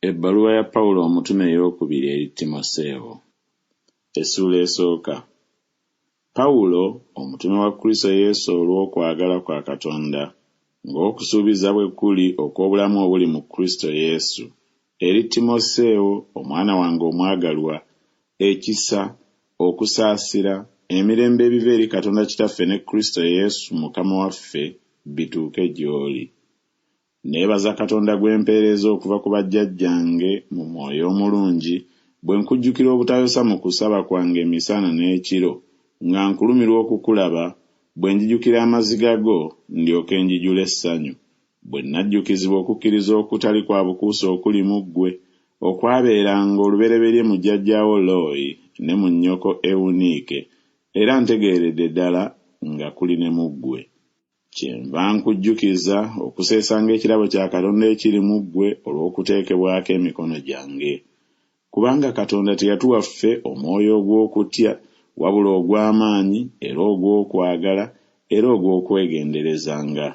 Ebbaluwa ya Pawulo omutume ey'okubiri eri Timoseewo. Essuula esooka. Pawulo, omutume wa Kristo Yesu olw'okwagala kwa Katonda, ng'okusuubiza bwe kuli okw'obulamu obuli mu Kristo Yesu, eri Timoseewo omwana wange omwagalwa, ekisa, okusaasira, emirembe ebiva eri Katonda Kitaffe ne Kristo Yesu Mukama waffe bituuke gy'oli. Neebaza Katonda gwe mpeereza okuva ku bajjajjange mu mwoyo omulungi, bwe nkujjukira obutayosa mu kusaba kwange emisana n'ekiro, nga nkulumirwa okukulaba, bwe njijukira amaziga go ndyoke njijule essanyu, bwe najjukizibwa okukkiriza okutali kwa bukuusa okuli mu ggwe, okwabeeranga olubereberye mu jjajjaawo Loyi ne mu nnyoko Ewuniike, era ntegeeredde ddala nga kuli ne mu ggwe. Kyenva nkujjukiza okuseesanga ekirabo kya Katonda ekiri mu ggwe olw'okuteekebwako emikono gyange. Kubanga Katonda teyatuwa ffe omwoyo ogw'okutya, wabula ogw'amaanyi era ogw'okwagala era ogw'okwegenderezanga.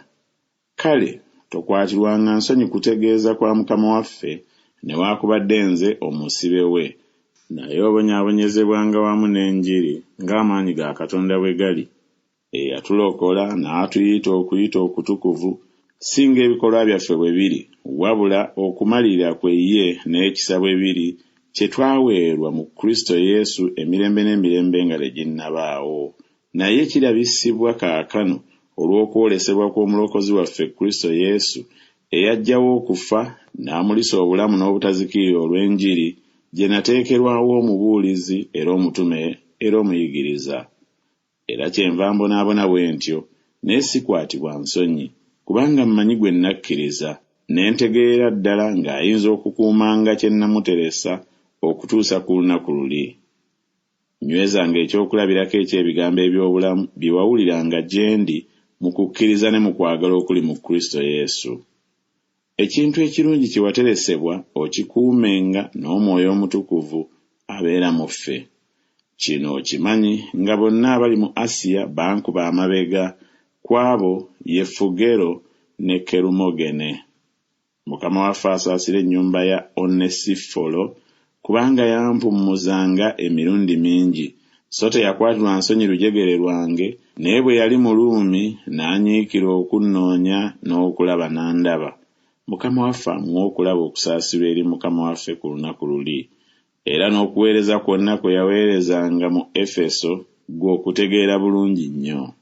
Kale tokwatirwanga nsonyi kutegeeza kwa Mukama waffe newaakubadde nze omusibe we, naye obonyaabonyezebwanga wamu n'enjiri ng'amaanyi ga Katonda bwe gali, eyatulokola n'atuyita okuyita okutukuvu, singa ebikolwa byaffe bwe biri, wabula okumalira kwe ye n'ekisa bwe biri, kye twaweerwa mu Kristo Yesu emirembe n'emirembe nga teginnabaawo. Naye kirabisibwa kaakano olw'okwolesebwa kw'omulokozi waffe Kristo Yesu, eyajjawo okufa n'amulisa obulamu n'obutazikirira olw'enjiri, gye nateekerwawo omubuulizi era omutume era omuyigiriza. Era kyenva mbonaabona bwe ntyo, naye sikwatibwa nsonyi, kubanga mmanyi gwe nakkiriza, ne ntegeera ddala ng'ayinza okukuumanga kye namuteresa okutuusa ku lunaku luli. Nywezanga ekyokulabirako eky'ebigambo eby'obulamu bye wawuliranga gye ndi mu kukkiriza ne mu kwagala okuli mu Kristo Yesu. Ekintu ekirungi kye wateresebwa okikuumenga n'Omwoyo Omutukuvu abeera mu ffe. Kino okimanyi nga bonna abali mu Asiya bankuba amabega, kwabo ye Fugero ne Kerumogene. Mukama waffe asaasira ennyumba ya Onesifolo, kubanga yampumuzanga emirundi mingi, so teyakwatirwa nsonyi lujegere lwange, naye bwe yali mu Ruumi n'anyiikira okunnoonya n'okulaba n'andaba. Mukama waffe amuwa okulaba okusaasirwa eri Mukama waffe ku lunaku luli, era n'okuweereza kwonna kwe yaweerezanga mu Efeso gwe okutegeera bulungi nnyo.